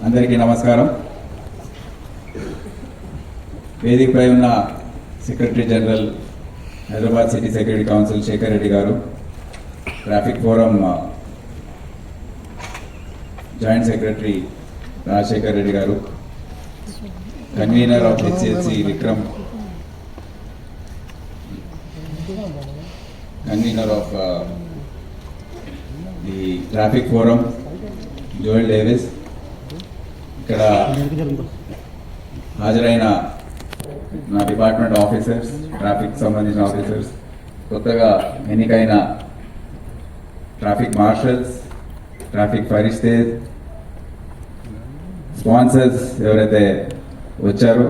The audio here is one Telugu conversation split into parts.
అందరికీ నమస్కారం. వేదికపై ఉన్న secretary general Hyderabad city security council Shekhar Reddy గారు, traffic forum joint secretary Rajashekhar Reddy గారు, convener of HCLC Vikram, convener of the traffic forum Joel Davis, ఇక్కడ హాజరైన నా డిపార్ట్మెంట్ ఆఫీసర్స్, ట్రాఫిక్ సంబంధించిన ఆఫీసర్స్, కొత్తగా ఎన్నికైన ట్రాఫిక్ మార్షల్స్, ట్రాఫిక్ ఫరిష్తే, స్పాన్సర్స్ ఎవరైతే వచ్చారో,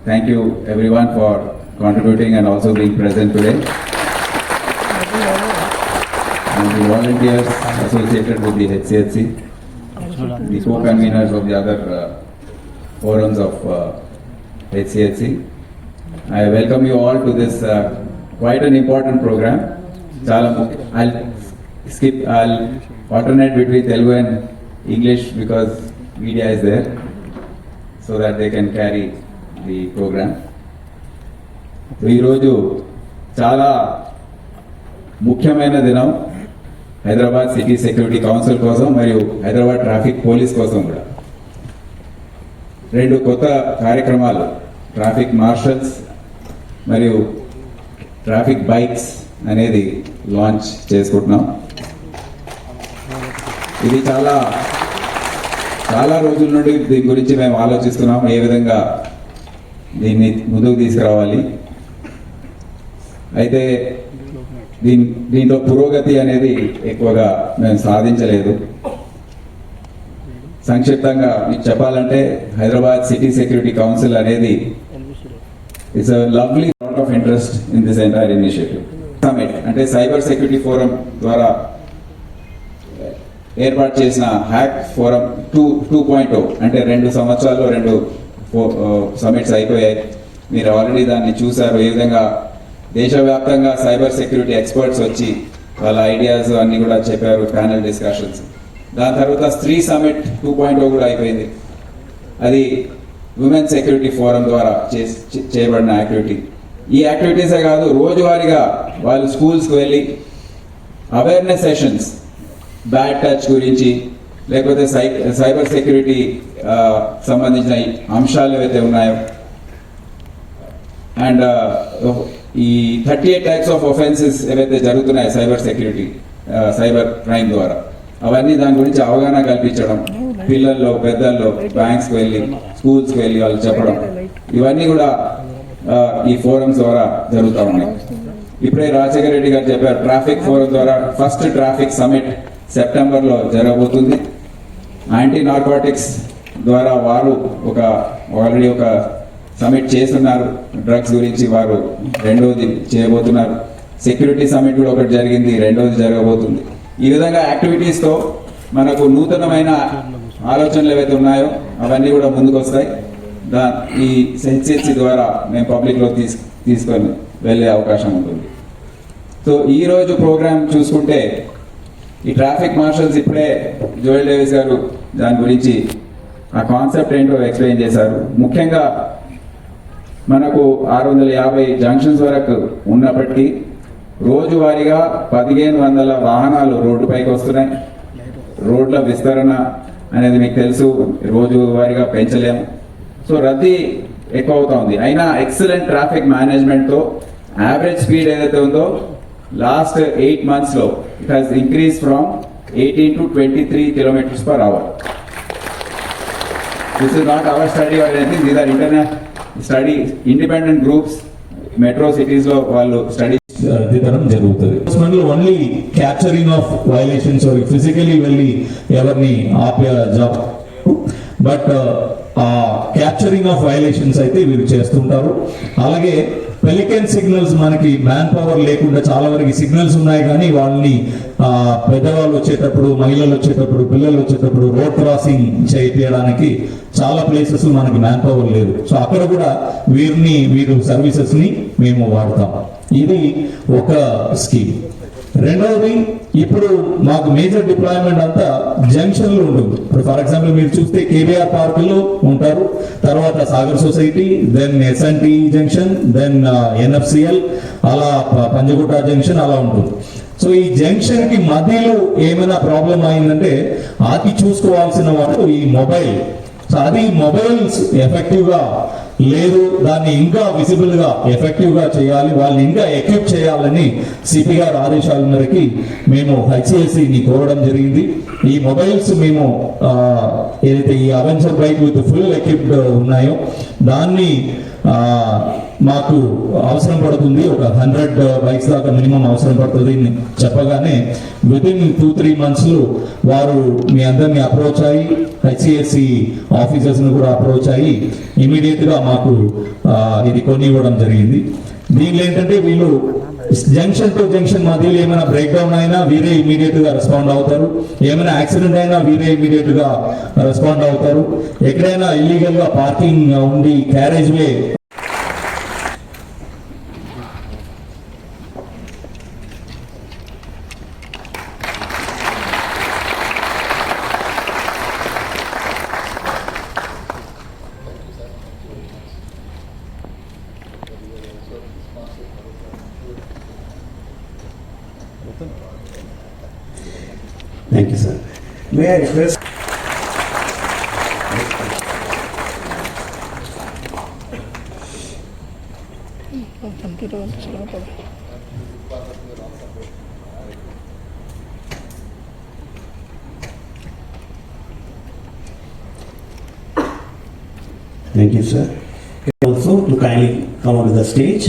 thank you everyone for contributing and also being present today. And the volunteers associated with the HCHC, the co-conveners of the other forums of HCHC. I welcome you all to this quite an important program. I'll alternate between Telugu and English because media is there so that they can carry the program. ఈరోజు చాలా ముఖ్యమైన దినం హైదరాబాద్ సిటీ సెక్యూరిటీ కౌన్సిల్ కోసం మరియు హైదరాబాద్ ట్రాఫిక్ పోలీస్ కోసం కూడా. రెండు కొత్త కార్యక్రమాలు, ట్రాఫిక్ మార్షల్స్ మరియు ట్రాఫిక్ బైక్స్ అనేది లాంచ్ చేసుకుంటున్నాం. ఇది చాలా రోజుల నుండి దీని గురించి మేము ఆలోచిస్తున్నాం, ఏ విధంగా దీన్ని ముందుకు తీసుకురావాలి. అయితే దీంట్లో పురోగతి అనేది ఎక్కువగా మేము సాధించలేదు. సంక్షిప్తంగా మీకు చెప్పాలంటే హైదరాబాద్ సిటీ సెక్యూరిటీ కౌన్సిల్ అనేది it's a lovely lot of interest in this entire initiative. Summit అంటే సైబర్ సెక్యూరిటీ ఫోరం ద్వారా ఏర్పాటు చేసిన హ్యాక్ ఫోరం 2.0 అంటే 2 సంవత్సరాల్లో 2 సమిట్స్ అయిపోయాయి. మీరు ఆల్రెడీ దాన్ని చూశారు. ఏ విధంగా దేశవ్యాప్తంగా సైబర్ సెక్యూరిటీ ఎక్స్పర్ట్స్ వచ్చి వాళ్ళ ఐడియాస్ అన్నీ కూడా చెప్పారు, ప్యానల్ డిస్కషన్స్. దాని తర్వాత స్త్రీ సమిట్ 2.0 కూడా అయిపోయింది. అది ఉమెన్ సెక్యూరిటీ ఫోరం ద్వారా చేయబడిన యాక్టివిటీ. ఈ యాక్టివిటీసే కాదు, రోజువారీగా వాళ్ళు స్కూల్స్కి వెళ్ళి అవేర్నెస్ సెషన్స్, బ్యాడ్ టచ్ గురించి, లేకపోతే సైబర్ సెక్యూరిటీ సంబంధించిన అంశాలు ఏవైతే ఉన్నాయో, అండ్ ఈ 38 టైప్స్ ఆఫ్ ఒఫెన్సెస్ ఏవైతే జరుగుతున్నాయి సైబర్ సెక్యూరిటీ, సైబర్ క్రైమ్ ద్వారా, అవన్నీ దాని గురించి అవగాహన కల్పించడం, పిల్లల్లో పెద్దల్లో బ్యాంక్స్కి వెళ్ళి స్కూల్స్కి వెళ్ళి వాళ్ళు చెప్పడం, ఇవన్నీ కూడా ఈ ఫోరమ్స్ ద్వారా జరుగుతూ ఉన్నాయి. ఇప్పుడే రాజశేఖర రెడ్డి గారు చెప్పారు, ట్రాఫిక్ ఫోరం ద్వారా ఫస్ట్ ట్రాఫిక్ సమిట్ సెప్టెంబర్లో జరగబోతుంది. యాంటీ నార్కోటిక్స్ ద్వారా వారు ఆల్రెడీ ఒక సమిట్ చేస్తున్నారు, డ్రగ్స్ గురించి వారు రెండోది చేయబోతున్నారు. సెక్యూరిటీ సమిట్ కూడా ఒకటి జరిగింది, రెండోది జరగబోతుంది. ఈ విధంగా యాక్టివిటీస్తో మనకు నూతనమైన ఆలోచనలు ఏవైతే ఉన్నాయో అవన్నీ కూడా ముందుకు వస్తాయి. ఈ హెచ్సిఎల్సి ద్వారా మేము పబ్లిక్లో తీసుకొని వెళ్ళే అవకాశం ఉంటుంది. సో ఈరోజు ప్రోగ్రామ్ చూసుకుంటే ఈ ట్రాఫిక్ మార్షల్స్ ఇప్పుడే జోయల్ డేవిస్ గారు దాని గురించి ఆ కాన్సెప్ట్ ఏంటో ఎక్స్ప్లెయిన్ చేశారు. ముఖ్యంగా మనకు 650 జంక్షన్స్ వరకు ఉన్నప్పటికీ రోజువారీగా 1500 వాహనాలు రోడ్డుపైకి వస్తున్నాయి. రోడ్ల విస్తరణ అనేది మీకు తెలుసు, రోజువారీగా పెంచలేము. సో రద్దీ ఎక్కువ అవుతా ఉంది. అయినా ఎక్సలెంట్ ట్రాఫిక్ మేనేజ్మెంట్తో యావరేజ్ స్పీడ్ ఏదైతే ఉందో లాస్ట్ 8 monthsలో it has increase from 18 to 23 km/h. This is not our study or anything, these are international study, independent groups metro cities లో వాళ్ళు స్టడీ జరుగుతుంది. Only capturing of violations physically వెళ్ళి ఎవరిని ఆపే job, but capturing of violations అయితే వీరు చేస్తుంటారు. అలాగే పెలికన్ సిగ్నల్స్, మనకి మ్యాన్ పవర్ లేకుండా చాలా వరకు సిగ్నల్స్ ఉన్నాయి, కానీ వాళ్ళని పెద్దవాళ్ళు వచ్చేటప్పుడు, మహిళలు వచ్చేటప్పుడు, పిల్లలు వచ్చేటప్పుడు రోడ్ క్రాసింగ్ చేయడానికి చాలా ప్లేసెస్ మనకి మ్యాన్ పవర్ లేదు. సో అక్కడ కూడా వీరు సర్వీసెస్ ని మేము వాడతాం. ఇది ఒక స్కీమ్. రెండవది, ఇప్పుడు మాకు మేజర్ డిప్లాయ్మెంట్ అంతా జంక్షన్ లో ఉంటుంది. ఇప్పుడు ఫర్ ఎగ్జాంపుల్ మీరు చూస్తే కేబీఆర్ పార్క్ లో ఉంటారు, తర్వాత Sagar society, then SNT junction, then NFCL, అలా పంజగుట్ట జంక్షన్ అలా ఉంటుంది. సో ఈ జంక్షన్ కి మధ్యలో ఏమైనా ప్రాబ్లం అయిందంటే అది చూసుకోవాల్సిన వాళ్ళు ఈ మొబైల్. సో అది మొబైల్స్ ఎఫెక్టివ్ గా లేదు, దాన్ని ఇంకా విజిబుల్ గా ఎఫెక్టివ్ గా చేయాలి, వాళ్ళని ఇంకా ఎక్విప్ చేయాలని సిపి గారి ఆదేశాల మేరకి మేము హెచ్సిఎస్సిని కోరడం జరిగింది. ఈ మొబైల్స్ మేము ఏదైతే ఈ Avenger bike with full equipped ఉన్నాయో దాన్ని మాకు అవసరం పడుతుంది, ఒక 100 బైక్స్ దాకా మినిమం అవసరం పడుతుంది చెప్పగానే విత్ ఇన్ 2-3 months వారు మీ అందరినీ అప్రోచ్ అయ్యి హెచ్సిఎస్సి ఆఫీసర్స్ ను కూడా అప్రోచ్ అయ్యి ఇమీడియట్ గా మాకు ఇది కొని ఇవ్వడం జరిగింది. దీనిలో ఏంటంటే వీళ్ళు జంక్షన్ టు జంక్షన్ మధ్యలో ఏమైనా బ్రేక్ డౌన్ అయినా వీరే ఇమీడియట్ గా రెస్పాండ్ అవుతారు, ఏమైనా యాక్సిడెంట్ అయినా వీరే ఇమీడియట్ గా రెస్పాండ్ అవుతారు. ఎక్కడైనా ఇల్లీగల్ గా పార్కింగ్ ఉండి carriage way Thank you, sir. May I request? Thank you, sir. Also, to kindly come onto the stage.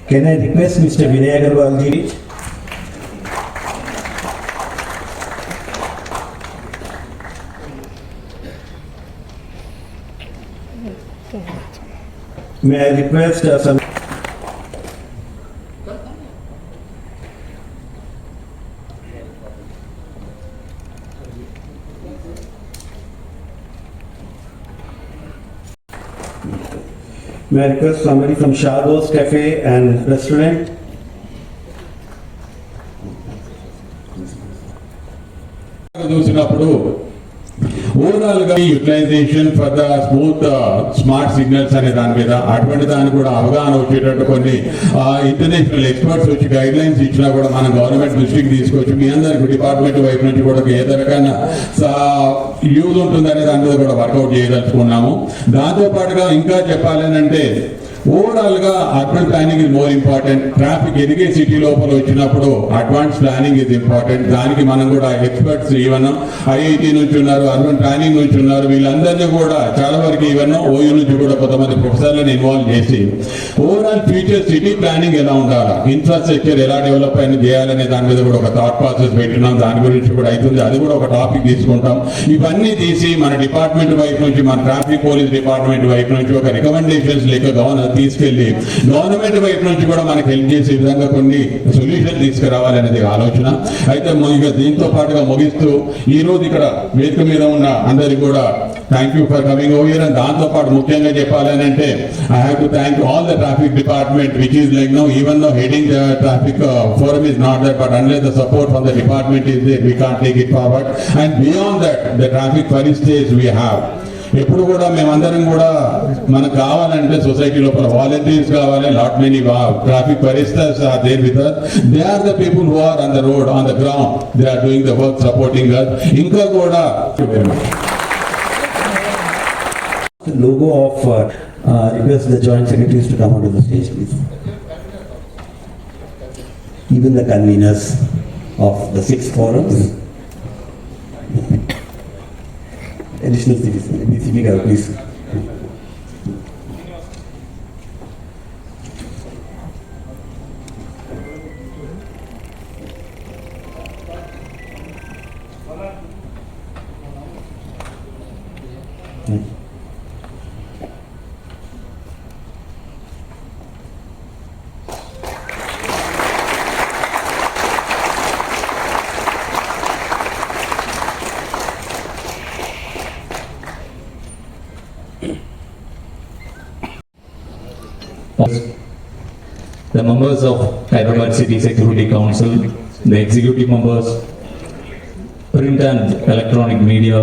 Can I request Mr. Vinay Agarwal ji? May I request some. May I request somebody from Shadows Cafe and Restaurant? చూసినప్పుడు ఓవరాల్ గా utilisation for the smooth smart signals అనే దాని మీద అటువంటి దాన్ని కూడా అవగాహన వచ్చేటట్టు కొన్ని ఇంటర్నేషనల్ ఎక్స్పర్ట్స్ వచ్చి గైడ్ లైన్స్ ఇచ్చినా కూడా మనం గవర్నమెంట్ దృష్టికి తీసుకొచ్చి మీ అందరికి డిపార్ట్మెంట్ వైపు నుంచి కూడా ఏ రకమైన యూజ్ ఉంటుందనే దాని మీద కూడా వర్కౌట్ చేయదలుచుకున్నాము. దాంతో పాటుగా ఇంకా చెప్పాలని అంటే ఓవరాల్ గా urban planning is more important. Traffic ఎదిగే సిటీ లోపల వచ్చినప్పుడు అడ్వాన్స్ ప్లానింగ్ ఇస్ ఇంపార్టెంట్. దానికి మనం కూడా ఎక్స్పర్ట్స్ ఈవెన్ ఐఐటి నుంచి ఉన్నారు, అర్బన్ ప్లానింగ్ నుంచి ఉన్నారు, వీళ్ళందరినీ కూడా చాలా వరకు ఈవెన్ ఓయూ నుంచి కూడా కొంతమంది ప్రొఫెసర్లను ఇన్వాల్వ్ చేసి ఓవరాల్ ఫ్యూచర్ సిటీ ప్లానింగ్ ఎలా ఉండాలా, ఇన్ఫ్రాస్ట్రక్చర్ ఎలా డెవలప్ అయిన చేయాలనే దాని మీద కూడా ఒక థాట్ ప్రాసెస్ పెట్టినాం. దాని గురించి కూడా అవుతుంది, అది కూడా ఒక టాపిక్ తీసుకుంటాం. ఇవన్నీ తీసి మన డిపార్ట్మెంట్ వైపు నుంచి, మన ట్రాఫిక్ పోలీస్ డిపార్ట్మెంట్ వైపు నుంచి ఒక రికమెండేషన్స్ లేక గవర్నర్ తీసుకెళ్లి గవర్నమెంట్ వైపు నుంచి కూడా మనకి హెల్ప్ చేసే విధంగా కొన్ని సొల్యూషన్ తీసుకురావాలనేది ఆలోచన. అయితే ఇక దీంతో పాటుగా ముగిస్తూ ఈ రోజు ఇక్కడ వేదిక మీద ఉన్న అందరికి కూడా thank you for coming over here. And దాంతో పాటు ముఖ్యంగా చెప్పాలని అంటే I have to thank all the traffic department which is like no even no heading the traffic forum is not there, but unless the support from the department is there, we can't take it forward. And beyond that, the traffic faristays we have. ఎప్పుడు కూడా మేమందరం కూడా మనకు కావాలంటే సొసైటీ లోపల వాలంటీర్స్ కావాలి. లాట్ మెనీ ట్రాఫిక్ ఫరిస్టర్స్ are there with us. They are the people who are on the road, on the ground. They are doing the work, supporting us. ఇంకా కూడా Logo of request the joint secretaries to come onto the stage, please. Even the conveners of the 6 forums. Additional citizen, DCP Garu, please. the members of Hyderabad City Security Council, the executive members, print and electronic media,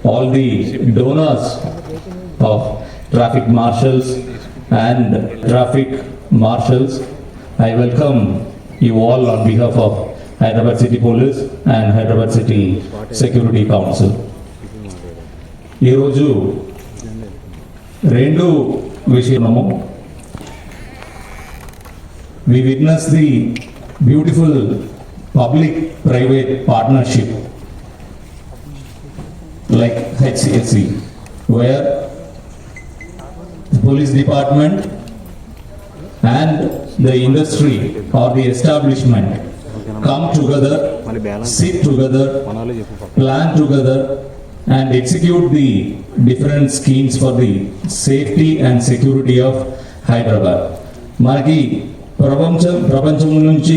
all the donors of traffic marshals and traffic marshals, I welcome you all on behalf of Hyderabad City Police and Hyderabad City Security Council. ఈరోజు రెండు విషయము we witness the beautiful public-private partnership like HCSC, where the police department and the industry or the establishment come together, sit together, plan together and execute the different schemes for the safety and security of Hyderabad. మనకి ప్రపంచం నుంచి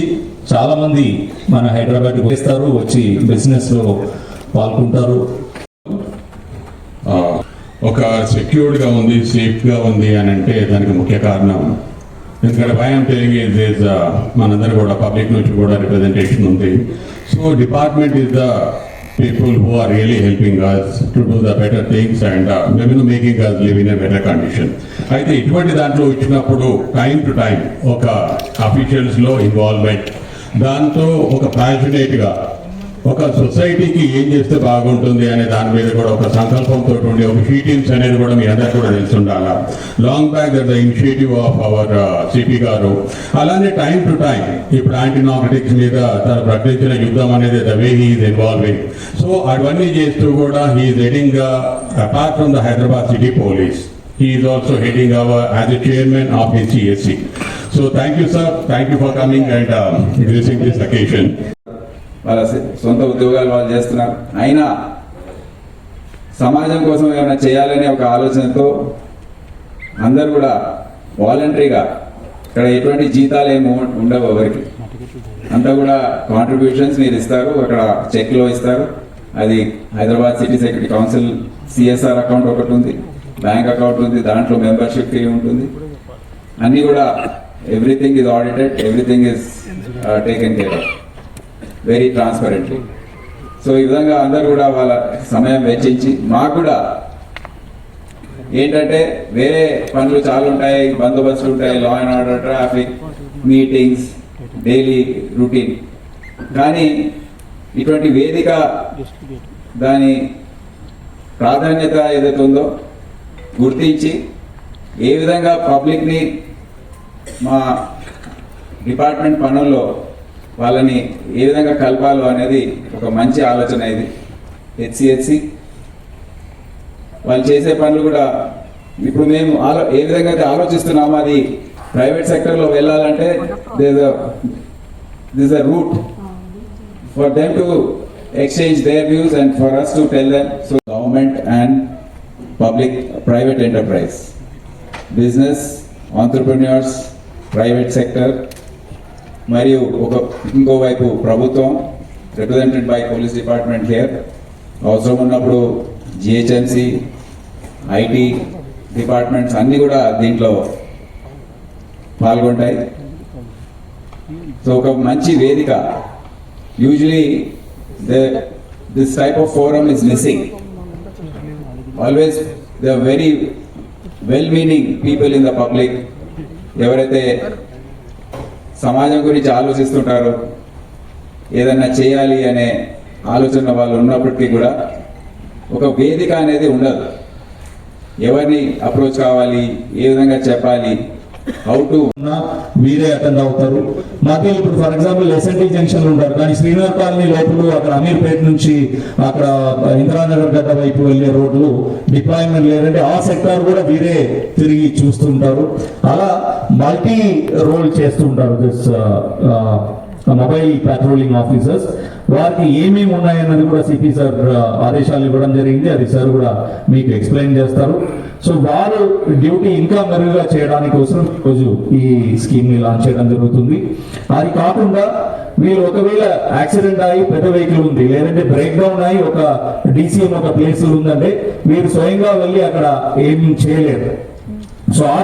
చాలా మంది మన హైదరాబాద్ వస్తారు, వచ్చి బిజినెస్ లో పాల్గొంటారు. ఒక సెక్యూర్డ్ గా ఉంది, సేఫ్ గా ఉంది అని అంటే దానికి ముఖ్య కారణం, ఎందుకంటే భయం తెలియదు మనందరూ కూడా పబ్లిక్ నుంచి కూడా రిప్రజెంటేషన్ ఉంది. So department is the people who are really helping us to do the better things and making us live in a better condition. అయితే ఇటువంటి దాంట్లో ఇచ్చినప్పుడు టైం టు టైం ఒక అఫీషియల్స్ లో ఇన్వాల్వ్మెంట్, దాంతో ఒక ప్యాషనేట్ గా ఒక సొసైటీకి ఏం చేస్తే బాగుంటుంది అనే దాని మీద కూడా ఒక సంకల్పంతో ఉండి ఒక షీ టీమ్స్ అనేది కూడా మీ అందరికీ కూడా తెలుసుండాలా. Long back the initiative of our CP గారు, అలానే టైం టు టైం ఇప్పుడు యాంటీ నార్కోటిక్స్ మీద తను ప్రకటించిన యుద్ధం అనేది the way he is involving. So అవన్నీ చేస్తూ కూడా he is heading apart from the Hyderabad city police, he is also heading our as a chairman of HCSC. So thank you sir, thank you for coming and gracing this occasion. వాళ్ళ సొంత ఉద్యోగాలు వాళ్ళు చేస్తున్నారు, అయినా సమాజం కోసం ఏమైనా చేయాలనే ఒక ఆలోచనతో అందరు కూడా వాలంటరీగా, ఇక్కడ ఎటువంటి జీతాలు ఏమి ఉండవు ఎవరికి, అంతా కూడా కాంట్రిబ్యూషన్స్ మీరు ఇస్తారు, అక్కడ చెక్లో ఇస్తారు. అది Hyderabad city security council CSR account ఒకటి ఉంది, బ్యాంక్ అకౌంట్ ఉంది, దాంట్లో మెంబర్షిప్ ఫీ ఉంటుంది. అన్నీ కూడా everything is audited, everything is taken care of very transparently. So ఈ విధంగా అందరూ కూడా వాళ్ళ సమయం వెచ్చించి, మాకు కూడా ఏంటంటే వేరే పనులు చాలా ఉంటాయి, బందోబస్తులు ఉంటాయి, law and order, traffic, meetings, daily routine. కానీ ఇటువంటి వేదిక దాని ప్రాధాన్యత ఏదైతే ఉందో గుర్తించి ఏ విధంగా పబ్లిక్ని మా డిపార్ట్మెంట్ పనుల్లో వాళ్ళని ఏ విధంగా కలపాలో అనేది ఒక మంచి ఆలోచన. ఇది హెచ్సిహెచ్సి వాళ్ళు చేసే పనులు కూడా ఇప్పుడు మేము ఏ విధంగా అయితే ఆలోచిస్తున్నామో అది ప్రైవేట్ సెక్టర్లో వెళ్ళాలంటే this a route for them to exchange their views and for us to tell them. So government and public private enterprise, business, entrepreneurs, private sector మరియు ఇంకోవైపు ప్రభుత్వం represented by police department here, అవసరం ఉన్నప్పుడు జిహెచ్ఎంసి, ఐటీ డిపార్ట్మెంట్స్ అన్నీ కూడా దీంట్లో పాల్గొంటాయి. సో ఒక మంచి వేదిక. Usually this type of forum is missing. Always they are very well meaning people in the public, ఎవరైతే సమాజం గురించి ఆలోచిస్తుంటారో, ఏదైనా చేయాలి అనే ఆలోచన వాళ్ళు ఉన్నప్పటికీ కూడా ఒక వేదిక అనేది ఉండదు. ఎవరిని అప్రోచ్ కావాలి, ఏ విధంగా చెప్పాలి, హౌ టు వీరే అటెండ్ అవుతారు. మాకు ఇప్పుడు ఫర్ ఎగ్జాంపుల్ ఎస్ఎన్టీ జంక్షన్ ఉంటారు, కానీ శ్రీనగర్ కాలనీ లోపల అక్కడ అమీర్పేట నుంచి అక్కడ ఇందిరానగర్ గడ్డ వైపు వెళ్ళే రోడ్లు డిప్లాయ్మెంట్ లేదంటే ఆ సెక్టార్ కూడా వీరే తిరిగి చూస్తుంటారు. అలా మల్టీ రోల్ చేస్తుంటారు దిస్ మొబైల్ పెట్రోలింగ్ ఆఫీసర్స్. వారికి ఏమేమి ఉన్నాయన్నది కూడా సిపి సార్ ఆదేశాలు ఇవ్వడం జరిగింది, అది సార్ కూడా మీకు ఎక్స్ప్లెయిన్ చేస్తారు. సో వారు డ్యూటీ ఇంకా మెరుగుగా చేయడానికి కోసం రోజు ఈ స్కీమ్ ని లాంచ్ చేయడం జరుగుతుంది. అది కాకుండా మీరు ఒకవేళ యాక్సిడెంట్ అయ్యి పెద్ద వెహికల్ ఉంది, లేదంటే బ్రేక్ డౌన్ అయ్యి ఒక DCM ఒక ప్లేస్ ఉందంటే మీరు స్వయంగా వెళ్ళి అక్కడ ఏం చేయలేరు. సో ఆ